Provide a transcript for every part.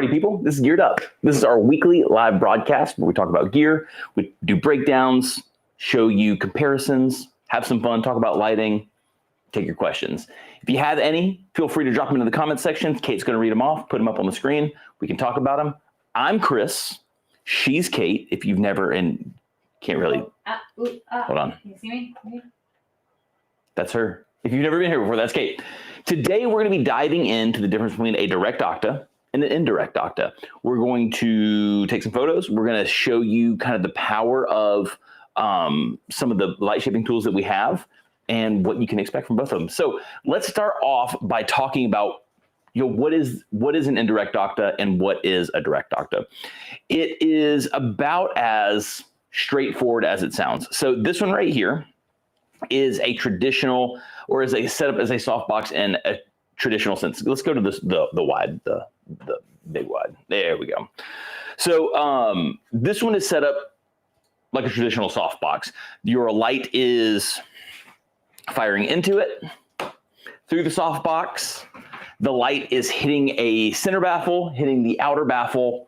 party people. This is Geared Up. This is our weekly live broadcast where we talk about gear, we do breakdowns, show you comparisons, have some fun, talk about lighting, take your questions. If you have any, feel free to drop them into the comment section. Kate's going to read them off, put them up on the screen. We can talk about them. I'm Chris. She's Kate. If you've never, and can't really, hold on. Can you see me? That's her. If you've never been here before, that's Kate. Today, we're going to be diving into the difference between a direct Octa and an indirect Octa. We're going to take some photos. We're going to show you kind of the power of some of the light shaping tools that we have and what you can expect from both of them. So let's start off by talking about, what is an indirect Octa and what is a direct Octa. It is about as straightforward as it sounds. So this one right here is a traditional, or is a setup as a softbox in a traditional sense. Let's go to this, the wide, the big wide. There we go. So this one is set up like a traditional softbox. Your light is firing into it through the softbox. The light is hitting a center baffle, hitting the outer baffle,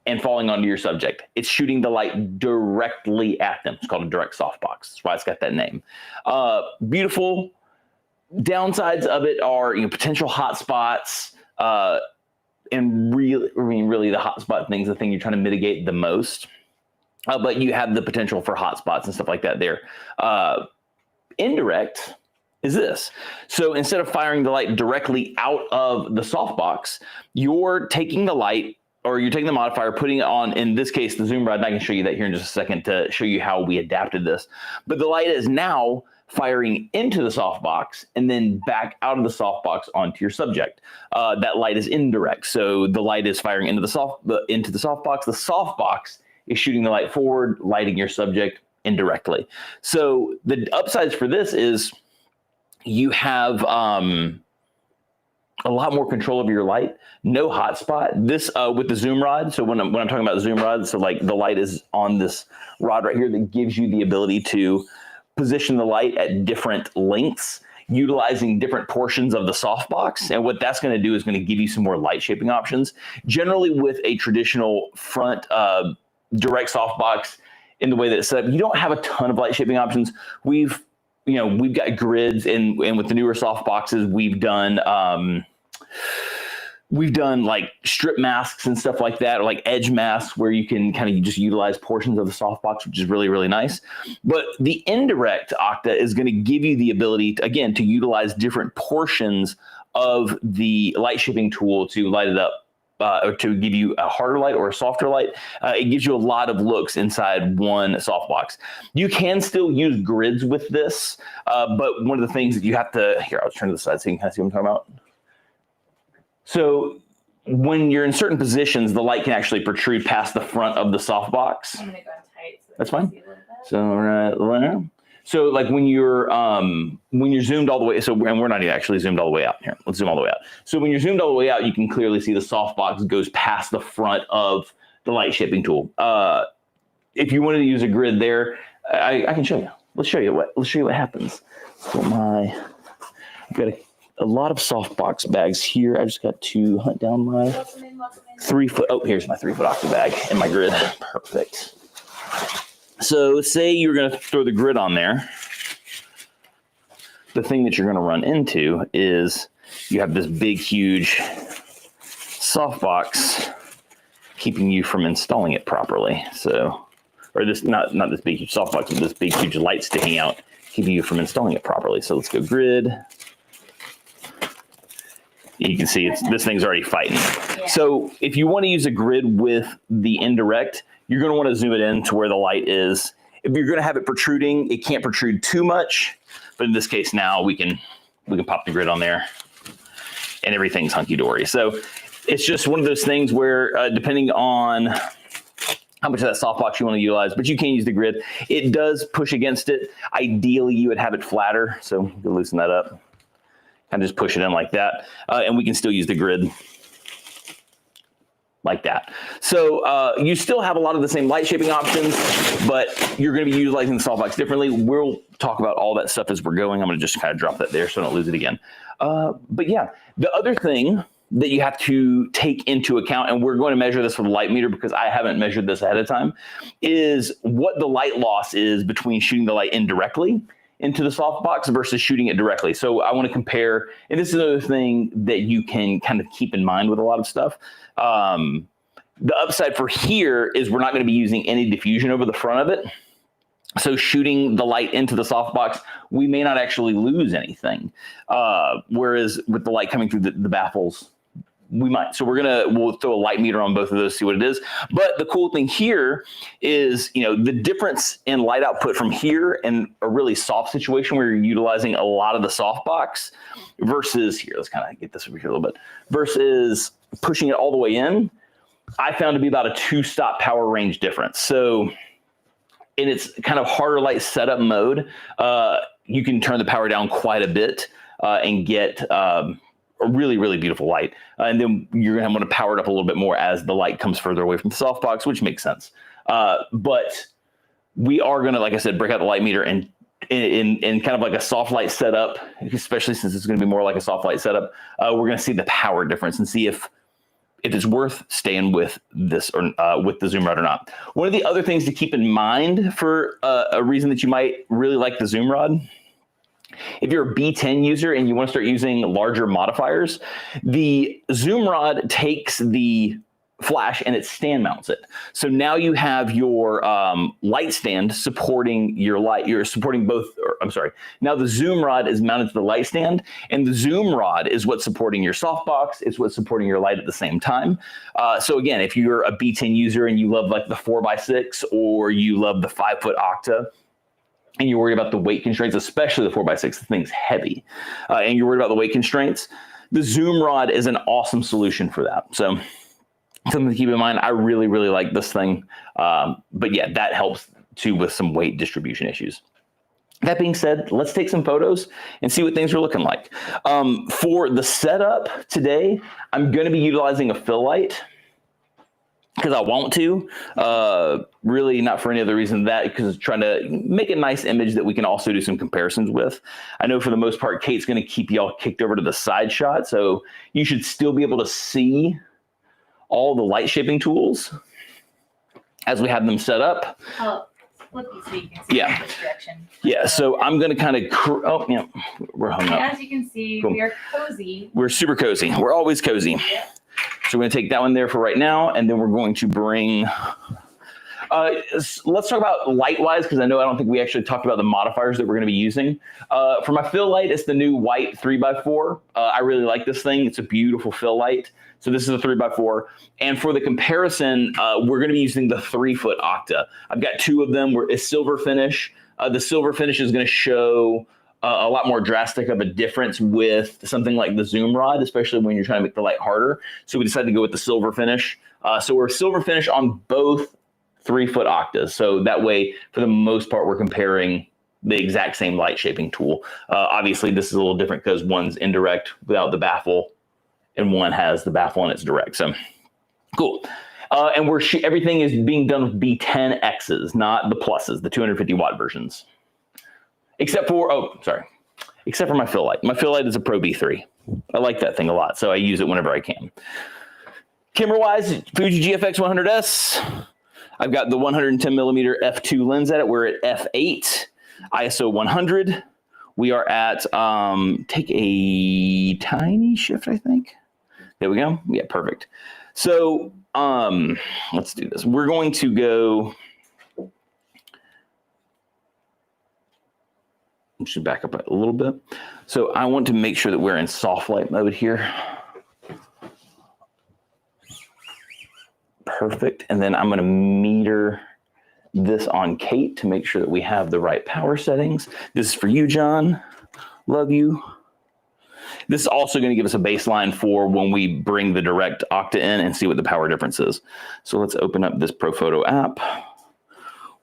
and falling onto your subject. It's shooting the light directly at them. It's called a direct softbox. That's why it's got that name. Beautiful. Downsides of it are, potential hot spots, and really the hot spot thing's the thing you're trying to mitigate the most. But you have the potential for hot spots and stuff like that there. Indirect is this. So instead of firing the light directly out of the softbox, you're taking the light, or you're taking the modifier, putting it on, in this case, the zoom rod, and I can show you that here in just a second to show you how we adapted this. But the light is now firing into the softbox and then back out of the softbox onto your subject. That light is indirect. So the light is firing into the softbox. The softbox is shooting the light forward, lighting your subject indirectly. So the upsides for this is you have a lot more control over your light, no hot spot. This with the zoom rod. So when I'm talking about the zoom rod, so like the light is on this rod right here that gives you the ability to position the light at different lengths, utilizing different portions of the softbox. And what that's going to do is going to give you some more light shaping options. Generally with a traditional front direct softbox, in the way that it's set up, you don't have a ton of light shaping options. We've got grids, and with the newer softboxes, we've done like strip masks and stuff like that, or like edge masks where you can kind of just utilize portions of the softbox, which is really, really nice. But the indirect Octa is going to give you the ability to, again, to utilize different portions of the light shaping tool to light it up, or to give you a harder light or a softer light. It gives you a lot of looks inside one softbox. You can still use grids with this, but one of the things that you have to, here, I'll turn to the side so you can kind of see what I'm talking about. So when you're in certain positions, the light can actually protrude past the front of the softbox. I'm gonna go tight. So that's fine. So right there. So like when you're zoomed all the way, and we're not even actually zoomed all the way out here. Let's zoom all the way out. So when you're zoomed all the way out, you can clearly see the softbox goes past the front of the light shaping tool. If you wanted to use a grid there, I can show you. Let's show you what happens. So I've got a lot of softbox bags here. I just got to hunt down my 3 foot. Oh, here's my 3 foot Octa bag and my grid. Perfect. So say you're going to throw the grid on there. The thing that you're going to run into is you have this big, huge softbox keeping you from installing it properly. So, or this, not this big, huge softbox, but this big, huge light sticking out, keeping you from installing it properly. So let's go grid. You can see this thing's already fighting. Yeah. So if you want to use a grid with the indirect, you're going to want to zoom it in to where the light is. If you're going to have it protruding, it can't protrude too much. But in this case now, we can pop the grid on there and everything's hunky-dory. So it's just one of those things where depending on how much of that softbox you want to utilize, but you can use the grid. It does push against it. Ideally, you would have it flatter. So you can loosen that up. Kind of just push it in like that. And we can still use the grid like that. So you still have a lot of the same light shaping options, but you're going to be utilizing the softbox differently. We'll talk about all that stuff as we're going. I'm going to just kind of drop that there so I don't lose it again. But yeah, the other thing that you have to take into account, and we're going to measure this with a light meter because I haven't measured this ahead of time, is what the light loss is between shooting the light indirectly into the softbox versus shooting it directly. So I want to compare, and this is another thing that you can kind of keep in mind with a lot of stuff. The upside for here is we're not going to be using any diffusion over the front of it. So shooting the light into the softbox, we may not actually lose anything. Whereas with the light coming through the baffles, we might. So we'll throw a light meter on both of those, see what it is. But the cool thing here is, the difference in light output from here and a really soft situation where you're utilizing a lot of the softbox versus here, let's kind of get this over here a little bit, versus pushing it all the way in, I found to be about a 2-stop power range difference. So in its kind of harder light setup mode, you can turn the power down quite a bit and get a really, really beautiful light. And then you're going to want to power it up a little bit more as the light comes further away from the softbox, which makes sense. But we are going to, like I said, break out the light meter and in kind of like a soft light setup, especially since it's going to be more like a soft light setup, we're going to see the power difference and see if it's worth staying with this or with the Zoom Rod or not. One of the other things to keep in mind for a reason that you might really like the Zoom Rod, if you're a B10 user and you want to start using larger modifiers, the Zoom Rod takes the flash and it stand mounts it. So now you have your light stand supporting your light. You're supporting both, now the Zoom Rod is mounted to the light stand, and the Zoom Rod is what's supporting your softbox. It's what's supporting your light at the same time. So again, if you're a B10 user and you love like the 4x6 or you love the 5-foot Octa, and you're worried about the weight constraints, especially the 4x6, the thing's heavy, and you're worried about the weight constraints, the Zoom Rod is an awesome solution for that. So something to keep in mind. I really, really like this thing. But yeah, that helps too with some weight distribution issues. That being said, let's take some photos and see what things are looking like. For the setup today, I'm going to be utilizing a fill light because I want to. Really not for any other reason than that, because trying to make a nice image that we can also do some comparisons with. I know for the most part, Kate's going to keep y'all kicked over to the side shot, so you should still be able to see all the light shaping tools as we have them set up. Oh, flip you so you can see which direction. Yeah, so I'm going to kind of, we're hung up. As you can see, cool. We are cozy. We're super cozy. We're always cozy. Yeah. So we're going to take that one there for right now, and then we're going to bring, let's talk about light-wise, because I don't think we actually talked about the modifiers that we're going to be using. For my fill light, it's the new white 3x4. I really like this thing. It's a beautiful fill light. So this is a 3x4. And for the comparison, we're going to be using the 3-foot Octa. I've got 2 of them. It's silver finish. The silver finish is going to show a lot more drastic of a difference with something like the Zoom Rod, especially when you're trying to make the light harder. So we decided to go with the silver finish. So we're silver finish on both 3-foot Octas. So that way, for the most part, we're comparing the exact same light shaping tool. Obviously, this is a little different because one's indirect without the baffle, and one has the baffle and it's direct. So cool. And everything is being done with B10Xs, not the pluses, the 250 watt versions. Except for my fill light. My fill light is a Pro B3. I like that thing a lot, so I use it whenever I can. Camera-wise, Fuji GFX 100S. I've got the 110 millimeter f2 lens at it. We're at f8, ISO 100. We are at, take a tiny shift, I think. There we go. Yeah, perfect. So let's do this. We're going to go, I should back up a little bit. So I want to make sure that we're in soft light mode here. Perfect. And then I'm going to meter this on Kate to make sure that we have the right power settings. This is for you, John. Love you. This is also going to give us a baseline for when we bring the direct Octa in and see what the power difference is. So let's open up this Profoto app.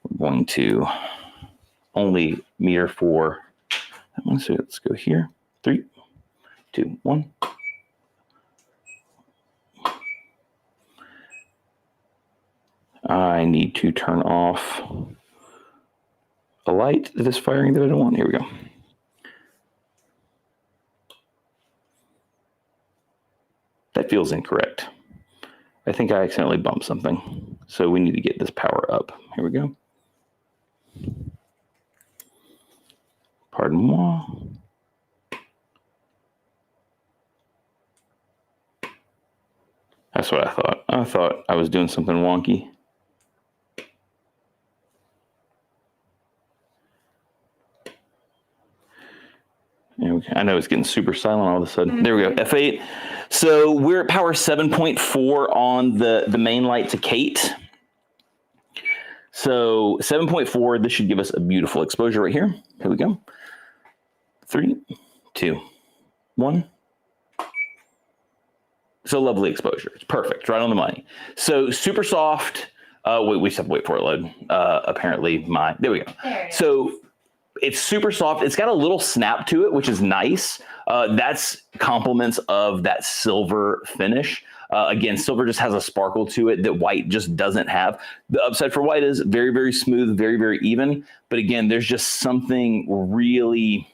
We're going to only meter for, so let's go here. 3, 2, 1. I need to turn off a light that is firing that I don't want. Here we go. feels incorrect. I think I accidentally bumped something. So we need to get this power up. Here we go. Pardon moi. That's what I thought. I thought I was doing something wonky. I know it's getting super silent all of a sudden. There we go, F8. So we're at power 7.4 on the main light to Kate. So 7.4, this should give us a beautiful exposure right here. Here we go. 3, 2, 1. So lovely exposure. It's perfect, right on the money. So super soft. Wait, we just have to wait for it to load. Apparently there we go. So it's super soft. It's got a little snap to it, which is nice. That's compliments of that silver finish. Again, silver just has a sparkle to it that white just doesn't have. The upside for white is very, very smooth, very, very even. But again, there's just something really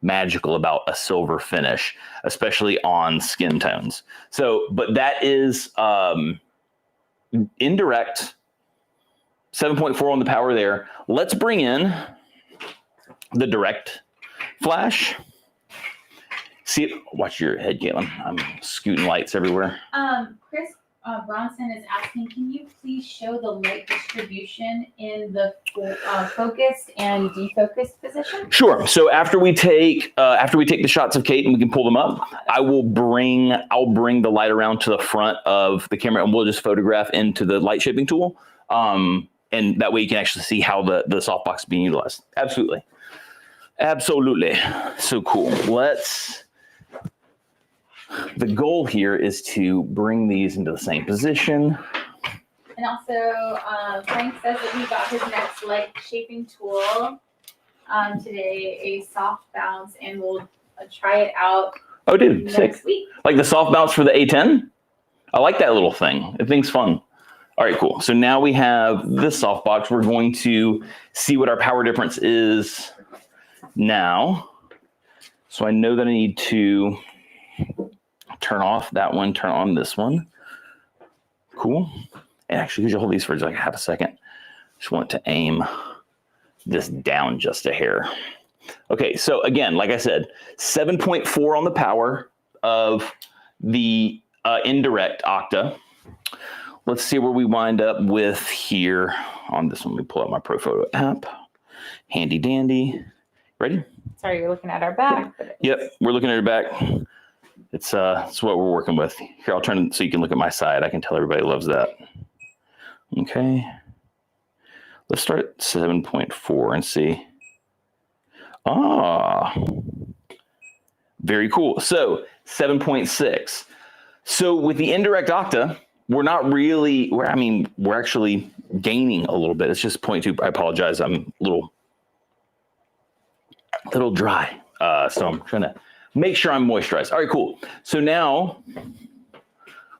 magical about a silver finish, especially on skin tones. So, but that is Indirect, 7.4 on the power there. Let's bring in the direct flash. See, watch your head, Caitlin. I'm scooting lights everywhere. Chris Bronson is asking, can you please show the light distribution in the focused and defocused position? Sure. So after we take the shots of Kate and we can pull them up, I'll bring the light around to the front of the camera and we'll just photograph into the light shaping tool. And that way you can actually see how the softbox is being utilized. Absolutely. Absolutely. So cool. The goal here is to bring these into the same position. And also, Frank says that he got his next light shaping tool today, a soft bounce, and we'll try it out. Oh, dude, next sick. week. Like the soft bounce for the A10? I like that little thing. That thing's fun. All right, cool. So now we have this softbox. We're going to see what our power difference is now. So I know that I need to turn off that one, turn on this one. Cool. And actually, could you hold these for like half a second? Just want to aim this down just a hair. Okay, so again, like I said, 7.4 on the power of the Indirect Octa. Let's see where we wind up with here on this one. Let me pull out my Profoto app. Handy dandy. Ready? Sorry, you're looking at our back. Yep, we're looking at our back. It's what we're working with. Here, I'll turn it so you can look at my side. I can tell everybody loves that. Okay. Let's start at 7.4 and see. Ah, very cool. So 7.6. So with the Indirect Octa, we're actually gaining a little bit. It's just 0.2. I apologize. I'm a little dry. So I'm trying to make sure I'm moisturized. All right, cool. So now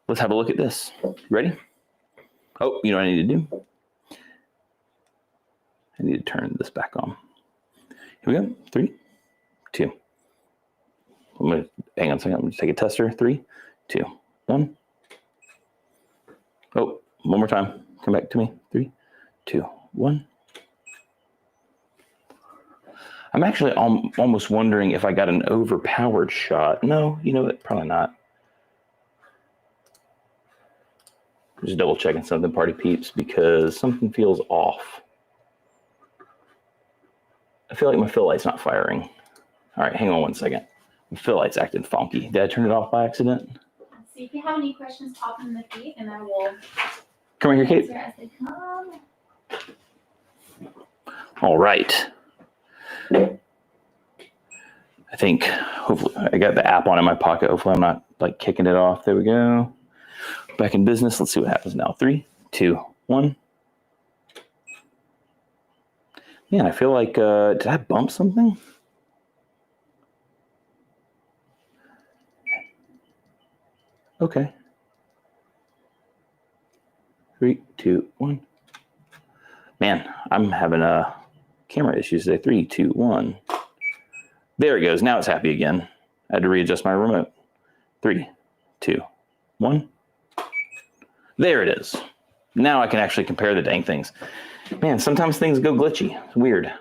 let's have a look at this. Ready? Oh, you know what I need to do? I need to turn this back on. Here we go. 3, 2. Hang on a second. I'm going to take a tester. 3, 2, 1. Oh, one more time. Come back to me. 3, 2, 1. I'm actually almost wondering if I got an overpowered shot. No, you know what? Probably not. Just double checking something, party peeps, because something feels off. I feel like my fill light's not firing. All right, hang on one second. My fill light's acting funky. Did I turn it off by accident? Let's see if you have any questions, pop in the feed, and I will come here, Kate. as they come. All right. I think hopefully I got the app on in my pocket. Hopefully I'm not like kicking it off. There we go. Back in business. Let's see what happens now. 3, 2, 1. Man, I feel like, did I bump something? Okay. 3, 2, 1. Man, I'm having camera issues today. 3, 2, 1. There it goes. Now it's happy again. I had to readjust my remote. 3, 2, 1. There it is. Now I can actually compare the dang things. Man, sometimes things go glitchy. It's weird.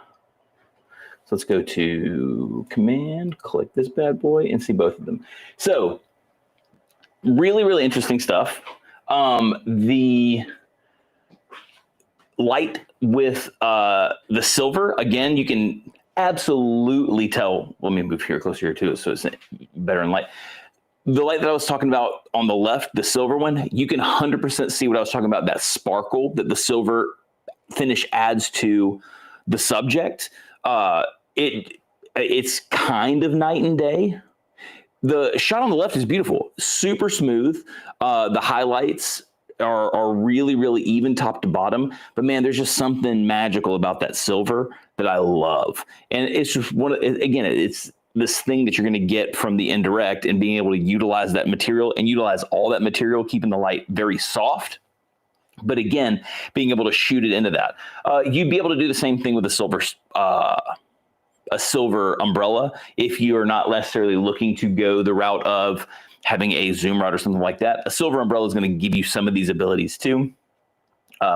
So let's go to Command, click this bad boy, and see both of them. So really, really interesting stuff. The light with the silver, again, you can absolutely tell. Let me move here closer here too, so it's better in light. The light that I was talking about on the left, the silver one, you can 100% see what I was talking about, that sparkle that the silver finish adds to the subject. It's kind of night and day. The shot on the left is beautiful, super smooth. The highlights are really, really even top to bottom. But man, there's just something magical about that silver that I love. And it's just again, it's this thing that you're going to get from the indirect and being able to utilize that material and utilize all that material, keeping the light very soft. But again, being able to shoot it into that. You'd be able to do the same thing with a silver umbrella if you are not necessarily looking to go the route of having a zoom rod or something like that. A silver umbrella is going to give you some of these abilities too,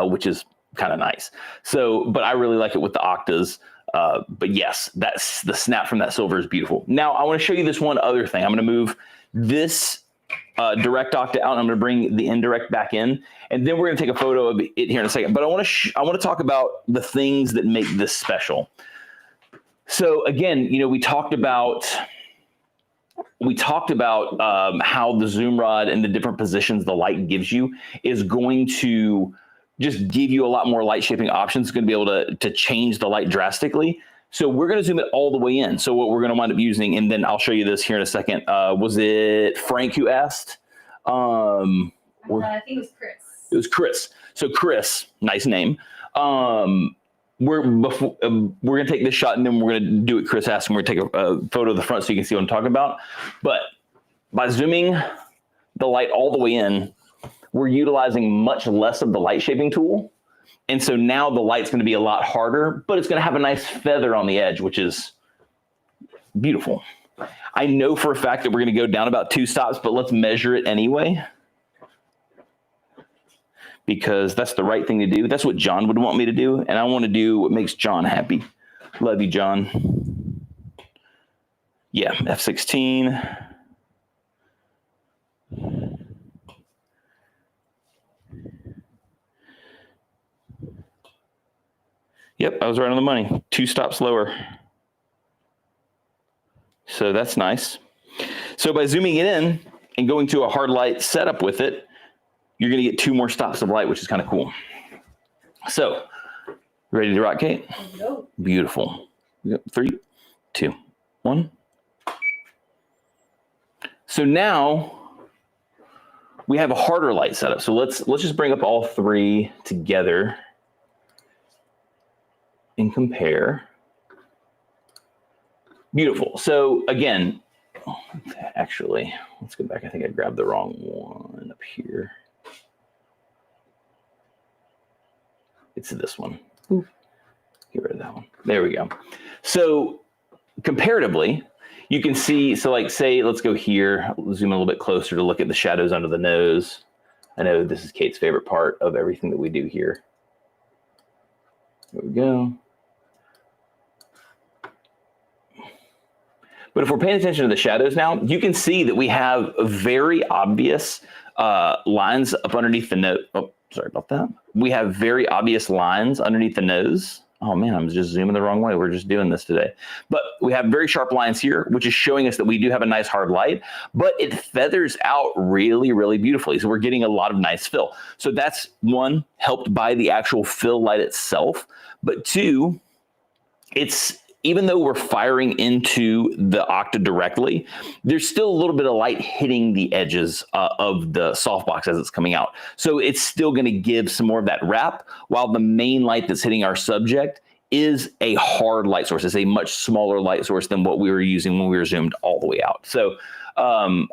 which is kind of nice. So, but I really like it with the Octas. But yes, that's the snap from that silver is beautiful. Now I want to show you this one other thing. I'm going to move this direct Octa out. And I'm going to bring the indirect back in, and then we're going to take a photo of it here in a second. But I want to talk about the things that make this special. So again, you know, we talked about how the zoom rod and the different positions the light gives you is going to just give you a lot more light shaping options. It's going to be able to change the light drastically. So we're going to zoom it all the way in. So what we're going to wind up using, and then I'll show you this here in a second. Was it Frank who asked? I think it was Chris. It was Chris. So Chris, nice name. We're going to take this shot, and then we're going to do what Chris asked, and we're going to take a photo of the front so you can see what I'm talking about. But by zooming the light all the way in, we're utilizing much less of the light shaping tool. And so now the light's going to be a lot harder, but it's going to have a nice feather on the edge, which is beautiful. I know for a fact that we're going to go down about 2 stops, but let's measure it anyway, because that's the right thing to do. That's what John would want me to do, and I want to do what makes John happy. Love you, John. Yeah, F16. Yep, I was right on the money. 2 stops lower. So that's nice. So by zooming it in and going to a hard light setup with it, you're going to get 2 more stops of light, which is kind of cool. So, ready to rock, Kate? Go. Beautiful. Yep, 3, 2, 1. So now we have a harder light setup. So let's just bring up all 3 together and compare. Beautiful. So again, actually, let's go back. I think I grabbed the wrong one up here. It's this one. Ooh. Get rid of that one. There we go. So comparatively, you can see, so like say, let's go here, I'll zoom in a little bit closer to look at the shadows under the nose. I know this is Kate's favorite part of everything that we do here. There we go. But if we're paying attention to the shadows now, you can see that we have very obvious lines up underneath the nose. Oh, sorry about that. We have very obvious lines underneath the nose. Oh man, I'm just zooming the wrong way. We're just doing this today. But we have very sharp lines here, which is showing us that we do have a nice hard light, but it feathers out really, really beautifully. So we're getting a lot of nice fill. So that's one, helped by the actual fill light itself. But 2, it's, even though we're firing into the Octa directly, there's still a little bit of light hitting the edges of the softbox as it's coming out. So it's still going to give some more of that wrap, while the main light that's hitting our subject is a hard light source. It's a much smaller light source than what we were using when we were zoomed all the way out. So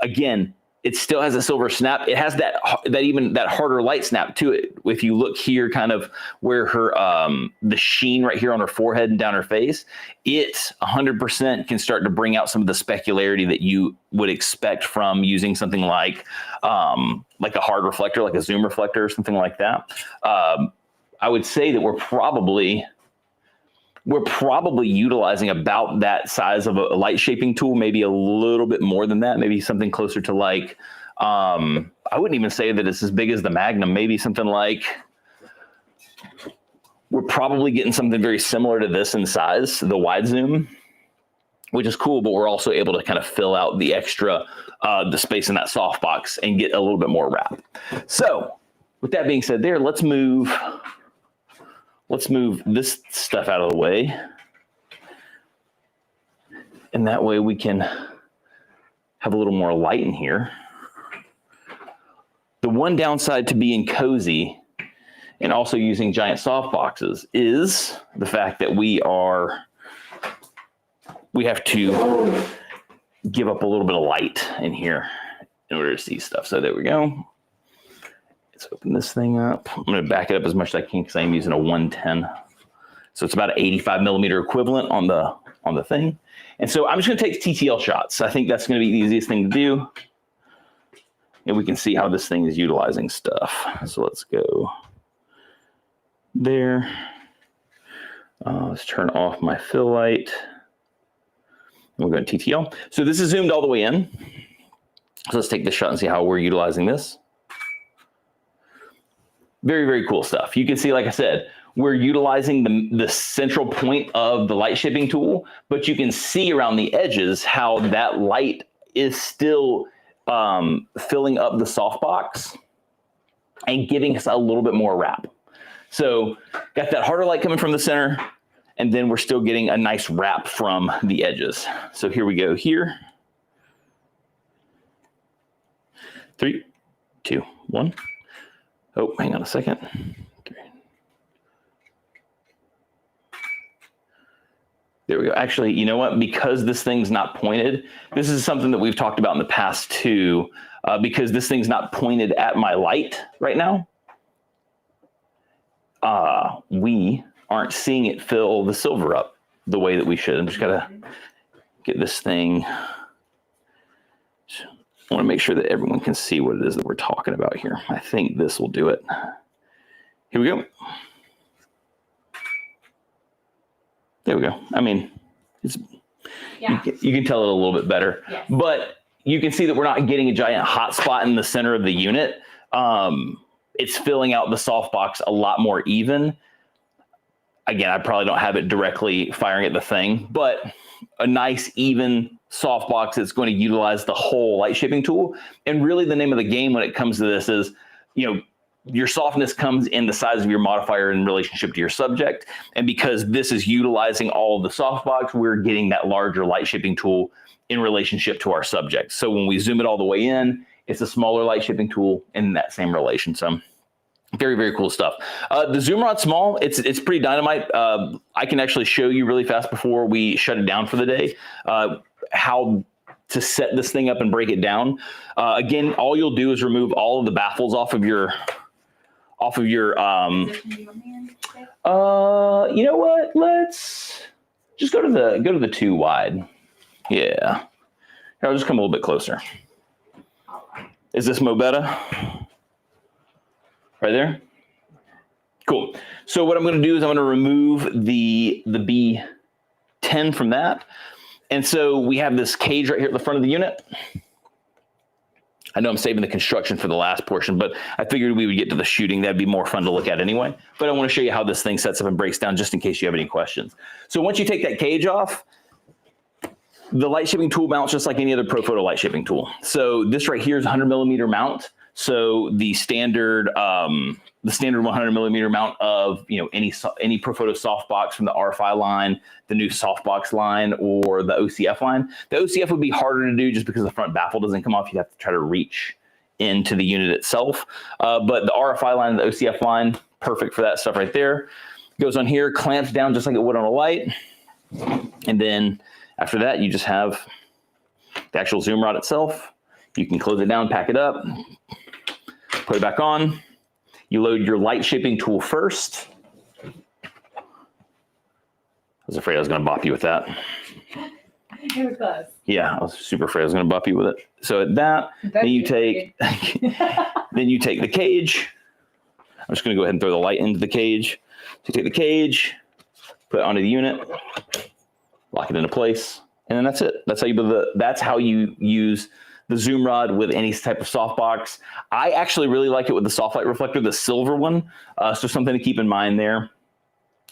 again, it still has a silver snap. It has that harder light snap to it. If you look here, kind of where her the sheen right here on her forehead and down her face, it 100% can start to bring out some of the specularity that you would expect from using something like a hard reflector, like a zoom reflector or something like that. I would say that we're probably utilizing about that size of a light shaping tool, maybe a little bit more than that, maybe something closer to like, I wouldn't even say that it's as big as the Magnum, maybe something like, we're probably getting something very similar to this in size, the wide zoom, which is cool, but we're also able to kind of fill out the extra, the space in that softbox and get a little bit more wrap. So with that being said there, let's move this stuff out of the way. And that way we can have a little more light in here. The one downside to being cozy and also using giant soft boxes is the fact that we have to give up a little bit of light in here in order to see stuff. So there we go. Let's open this thing up. I'm going to back it up as much as I can because I'm using a 110. So it's about an 85 millimeter equivalent on the thing. And so I'm just going to take TTL shots. I think that's going to be the easiest thing to do. And we can see how this thing is utilizing stuff. So let's go there. Let's turn off my fill light. We'll go to TTL. So this is zoomed all the way in. So let's take this shot and see how we're utilizing this. Very, very cool stuff. You can see, like I said, we're utilizing the central point of the light shaping tool, but you can see around the edges how that light is still filling up the softbox and giving us a little bit more wrap. So got that harder light coming from the center, and then we're still getting a nice wrap from the edges. So here we go here. 3, 2, 1. Oh, hang on a second. 3. There we go. Actually, you know what? Because this thing's not pointed, this is something that we've talked about in the past too, because this thing's not pointed at my light right now. We aren't seeing it fill the silver up the way that we should. I'm just gotta get this thing. I want to make sure that everyone can see what it is that we're talking about here. I think this will do it. Here we go. There we go. I mean, it's, yeah. You can tell it a little bit better, yes. But you can see that we're not getting a giant hot spot in the center of the unit. It's filling out the softbox a lot more even. Again, I probably don't have it directly firing at the thing, but a nice even softbox that's going to utilize the whole light shaping tool. And really the name of the game when it comes to this is, your softness comes in the size of your modifier in relationship to your subject. And because this is utilizing all of the softbox, we're getting that larger light shaping tool in relationship to our subject. So when we zoom it all the way in, it's a smaller light shaping tool in that same relation. So very, very cool stuff. The Zoom Rod Small, it's pretty dynamite. I can actually show you really fast before we shut it down for the day, how to set this thing up and break it down. Again, all you'll do is remove all of the baffles off of your you know what? Let's just go to the 2 wide. Yeah. Here, I'll just come a little bit closer. Is this mo better? Right there? Cool. So what I'm going to do is I'm going to remove the B10 from that. And so we have this cage right here at the front of the unit. I know I'm saving the construction for the last portion, but I figured we would get to the shooting. That'd be more fun to look at anyway. But I want to show you how this thing sets up and breaks down just in case you have any questions. So once you take that cage off, the light shaping tool mounts just like any other Profoto light shaping tool. So this right here is a 100 millimeter mount. So the standard 100 millimeter mount of any Profoto softbox from the R5 line, the new softbox line, or the OCF line. The OCF would be harder to do just because the front baffle doesn't come off. You have to try to reach into the unit itself. But the RFI line and the OCF line, perfect for that stuff right there. Goes on here, clamps down just like it would on a light, and then after that you just have the actual zoom rod itself. You can close it down, pack it up, put it back on. You load your light shaping tool first. I was afraid I was going to bop you with that. You were close. Yeah, I was super afraid I was going to bop you with it. So at that, then you take the cage. I'm just going to go ahead and throw the light into the cage. So you take the cage, put it onto the unit, lock it into place, and then that's it. That's how you use the zoom rod with any type of softbox. I actually really like it with the soft light reflector, the silver one. So something to keep in mind there.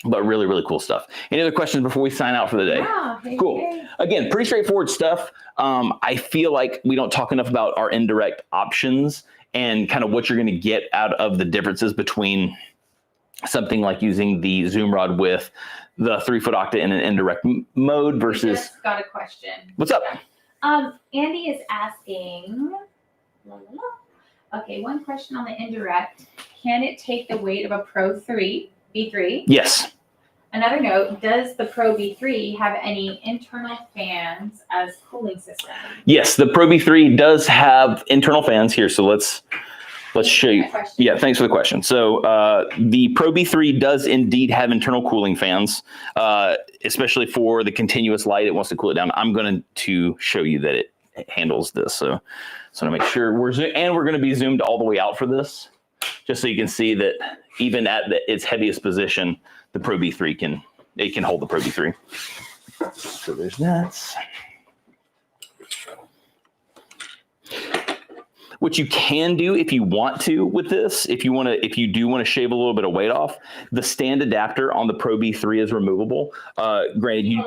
But really, really cool stuff. Any other questions before we sign out for the day? Yeah, cool. Again, pretty straightforward stuff. I feel like we don't talk enough about our indirect options and kind of what you're going to get out of the differences between something like using the zoom rod with the 3-foot Octa in an indirect mode versus. We just got a question. What's up? Andy is asking. Okay, one question on the indirect. Can it take the weight of a Pro B3? Yes. Another note, does the Pro B3 have any internal fans as cooling system? Yes, the Pro B3 does have internal fans here. So let's show you. Yeah, thanks for the question. So the Pro B3 does indeed have internal cooling fans, especially for the continuous light. It wants to cool it down. I'm going to show you that it handles this. So to make sure we're going to be zoomed all the way out for this, just so you can see that even at its heaviest position, the Pro B3 can hold the Pro B3. So there's that. What you can do if you want to with this, if you do want to shave a little bit of weight off, the stand adapter on the Pro B3 is removable. Granted,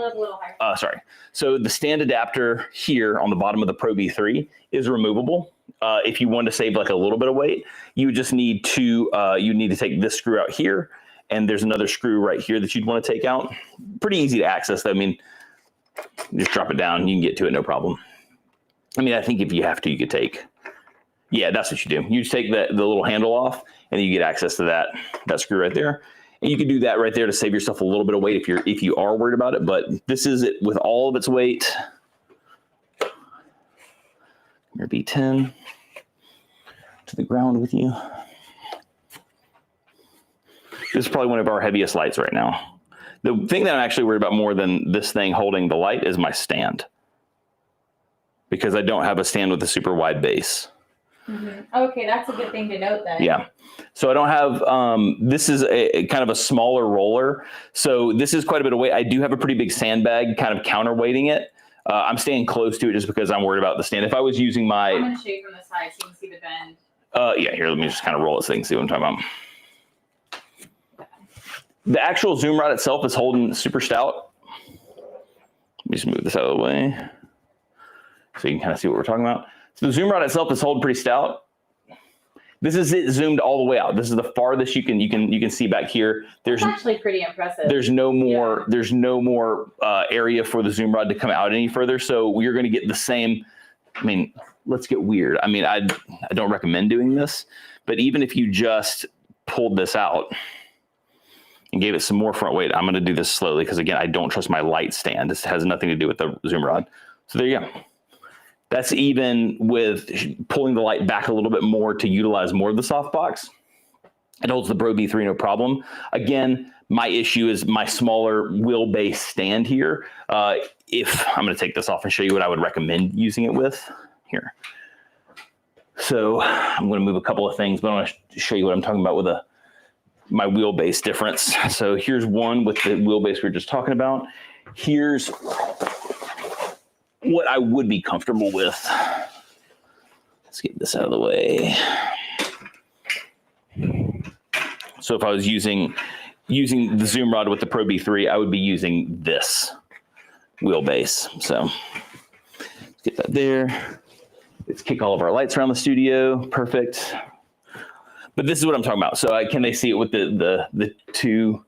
sorry. So the stand adapter here on the bottom of the Pro B3 is removable. If you want to save like a little bit of weight, you just need to take this screw out here, and there's another screw right here that you'd want to take out. Pretty easy to access. I mean, just drop it down, you can get to it, no problem. I mean, I think if you have to, you could take. Yeah, that's what you do. You just take the little handle off, and then you get access to that screw right there. And you can do that right there to save yourself a little bit of weight if you are worried about it. But this is it with all of its weight. Your B10 to the ground with you. This is probably one of our heaviest lights right now. The thing that I'm actually worried about more than this thing holding the light is my stand, because I don't have a stand with a super wide base. Mm-hmm. Okay, that's a good thing to note then. Yeah. So I don't have, this is a kind of a smaller roller. So this is quite a bit of weight. I do have a pretty big sandbag kind of counterweighting it. I'm staying close to it just because I'm worried about the stand. If I was using my... I'm going to show you from the side so you can see the bend. Yeah, here, let me just kind of roll this thing and see what I'm talking about. The actual zoom rod itself is holding super stout. Let me just move this out of the way so you can kind of see what we're talking about. So the zoom rod itself is holding pretty stout. This is it zoomed all the way out. This is the farthest you can see back here. That's actually pretty impressive. There's no more area for the zoom rod to come out any further. So we're going to get the same. I mean, let's get weird. I mean, I don't recommend doing this, but even if you just pulled this out and gave it some more front weight, I'm going to do this slowly because again, I don't trust my light stand. This has nothing to do with the zoom rod. So there you go. That's even with pulling the light back a little bit more to utilize more of the softbox. It holds the Pro B3 no problem. Again, my issue is my smaller wheelbase stand here. If I'm going to take this off and show you what I would recommend using it with here. So I'm going to move a couple of things, but I want to show you what I'm talking about with my wheelbase difference. So here's one with the wheelbase we were just talking about. Here's what I would be comfortable with. Let's get this out of the way. So if I was using the zoom rod with the Pro B3, I would be using this wheelbase. So let's get that there. Let's kick all of our lights around the studio. Perfect. But this is what I'm talking about. So can they see it with the two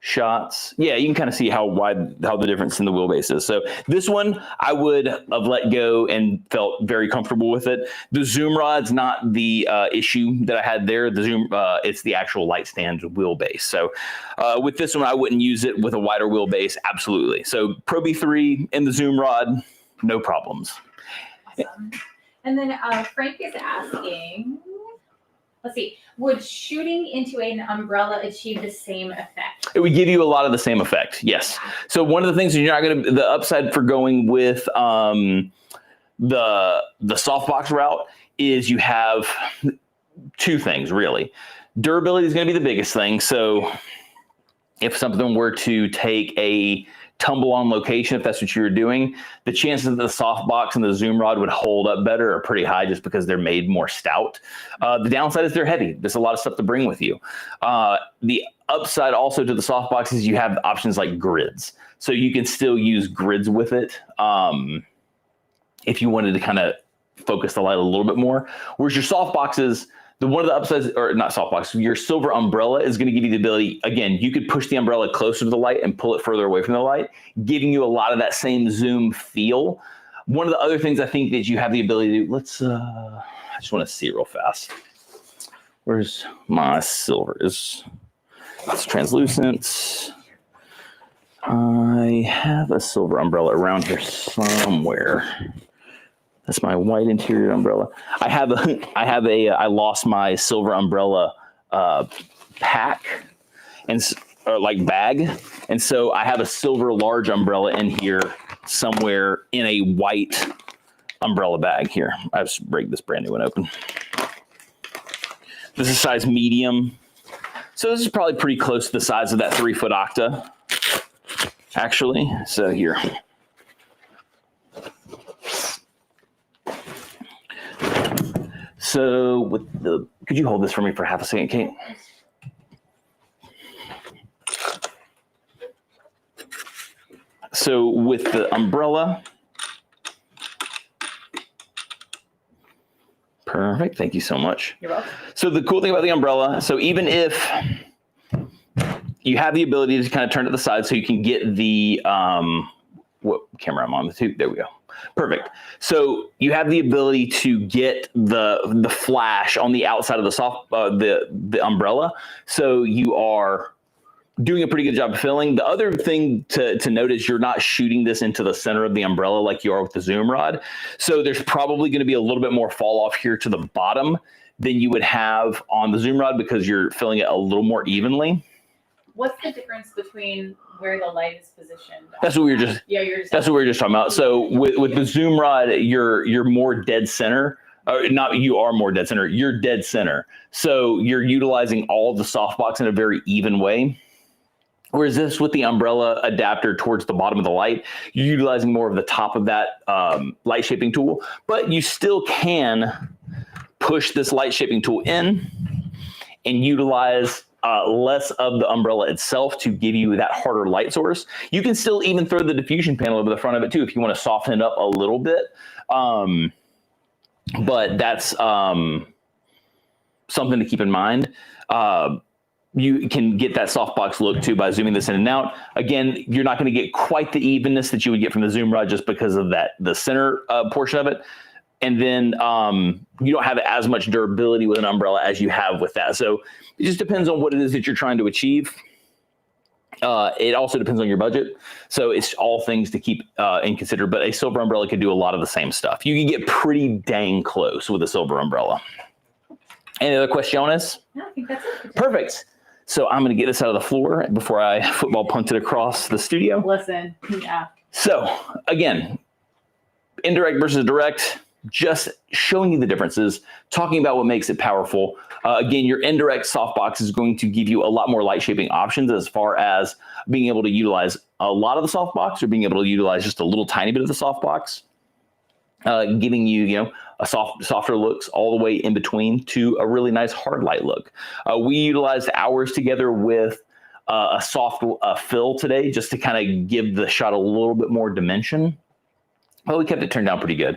shots? Yeah, you can kind of see how the difference in the wheelbase is. So this one I would have let go and felt very comfortable with it. The zoom rod's not the issue that I had there. The zoom, it's the actual light stand wheelbase. So with this one, I wouldn't use it with a wider wheelbase. Absolutely. So Pro B3 and the zoom rod, no problems. Awesome. And then Frank is asking, let's see, would shooting into an umbrella achieve the same effect? It would give you a lot of the same effect, yes. So one of the things that you're not going to, the upside for going with the softbox route is you have two things really. Durability is going to be the biggest thing. So if something were to take a tumble on location, if that's what you were doing, the chances that the softbox and the zoom rod would hold up better are pretty high just because they're made more stout. The downside is they're heavy. There's a lot of stuff to bring with you. The upside also to the softbox is you have options like grids. So you can still use grids with it if you wanted to kind of focus the light a little bit more. Whereas your softboxes, one of the upsides, or not softbox, your silver umbrella is going to give you the ability, again, you could push the umbrella closer to the light and pull it further away from the light, giving you a lot of that same zoom feel. One of the other things I think that you have the ability to do, I just want to see real fast. Where's my silver? It's translucent. I have a silver umbrella around here somewhere. That's my white interior umbrella. I lost my silver umbrella pack or like bag. And so I have a silver large umbrella in here somewhere in a white umbrella bag here. I just break this brand new one open. This is size medium. So this is probably pretty close to the size of that 3-foot Octa, actually. So here. So with could you hold this for me for half a second, Kate? So with the umbrella, perfect, thank you so much. You're welcome. So the cool thing about the umbrella, so even if you have the ability to kind of turn to the side so you can get the, what camera I'm on, the two, there we go. Perfect. So you have the ability to get the flash on the outside of the umbrella. So you are doing a pretty good job of filling. The other thing to note is you're not shooting this into the center of the umbrella like you are with the zoom rod. So there's probably going to be a little bit more fall off here to the bottom than you would have on the zoom rod because you're filling it a little more evenly. What's the difference between where the light is positioned? That's what we were just. Yeah, that's what we were just talking about. So with the zoom rod, you're more dead center. Not you are more dead center. You're dead center. So you're utilizing all of the softbox in a very even way. Whereas this with the umbrella adapter towards the bottom of the light, you're utilizing more of the top of that light shaping tool. But you still can push this light shaping tool in and utilize less of the umbrella itself to give you that harder light source. You can still even throw the diffusion panel over the front of it too if you want to soften it up a little bit. But that's something to keep in mind. You can get that softbox look too by zooming this in and out. Again, you're not going to get quite the evenness that you would get from the zoom rod just because of the center portion of it. And then you don't have as much durability with an umbrella as you have with that. So it just depends on what it is that you're trying to achieve. It also depends on your budget. So it's all things to keep in consider. But a silver umbrella can do a lot of the same stuff. You can get pretty dang close with a silver umbrella. Any other questions? No, I think that's it. Perfect. So I'm going to get this out of the floor before I football punt it across the studio. Listen, yeah. So again, indirect versus direct. Just showing you the differences, talking about what makes it powerful. Again, your indirect softbox is going to give you a lot more light shaping options as far as being able to utilize a lot of the softbox or being able to utilize just a little tiny bit of the softbox, giving you, a softer looks all the way in between to a really nice hard light look. We utilized ours together with a soft fill today just to kind of give the shot a little bit more dimension. Well, we kept it turned down pretty good.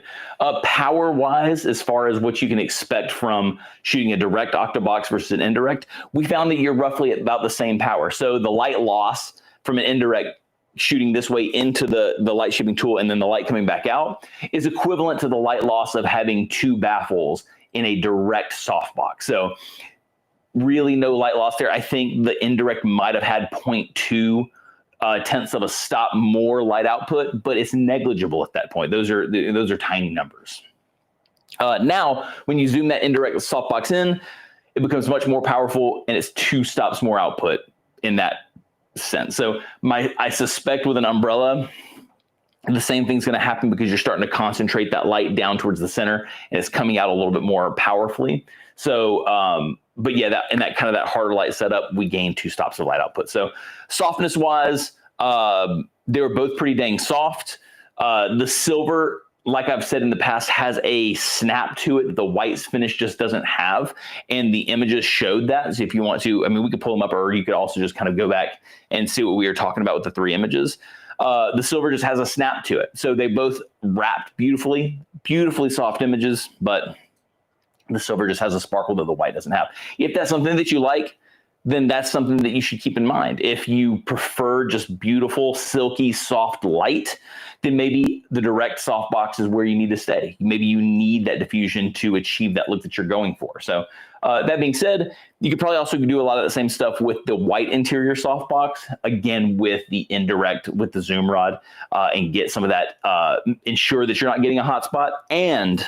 Power-wise, as far as what you can expect from shooting a direct octabox versus an indirect, we found that you're roughly at about the same power. So the light loss from an indirect shooting this way into the light shaping tool and then the light coming back out is equivalent to the light loss of having two baffles in a direct softbox. So really no light loss there. I think the indirect might have had 0.2 tenths of a stop more light output, but it's negligible at that point. Those are tiny numbers. Now, when you zoom that indirect softbox in, it becomes much more powerful, and it's 2 stops more output in that sense. So I suspect with an umbrella, the same thing's going to happen because you're starting to concentrate that light down towards the center, and it's coming out a little bit more powerfully. So, but yeah, in that kind of that harder light setup, we gain 2 stops of light output. So softness wise, they were both pretty dang soft. The silver, like I've said in the past, has a snap to it that the white's finish just doesn't have. And the images showed that. So if you want to, I mean, we could pull them up, or you could also just kind of go back and see what we were talking about with the 3 images. The silver just has a snap to it. So they both wrapped beautifully, beautifully soft images, but the silver just has a sparkle that the white doesn't have. If that's something that you like, then that's something that you should keep in mind. If you prefer just beautiful, silky, soft light, then maybe the direct softbox is where you need to stay. Maybe you need that diffusion to achieve that look that you're going for. So that being said, you could probably also do a lot of the same stuff with the white interior softbox, again, with the indirect, with the zoom rod, and get some of that, ensure that you're not getting a hot spot, and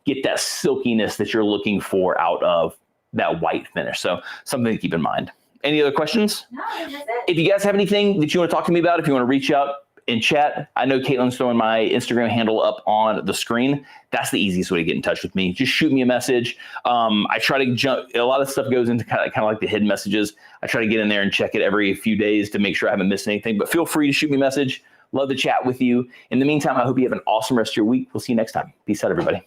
get that silkiness that you're looking for out of that white finish. So something to keep in mind. Any other questions? No, that's it. If you guys have anything that you want to talk to me about, if you want to reach out and chat, I know Caitlin's throwing my Instagram handle up on the screen. That's the easiest way to get in touch with me. Just shoot me a message. I try to jump, a lot of stuff goes into kind of like the hidden messages. I try to get in there and check it every few days to make sure I haven't missed anything, but feel free to shoot me a message. Love to chat with you. In the meantime, I hope you have an awesome rest of your week. We'll see you next time. Peace out, everybody.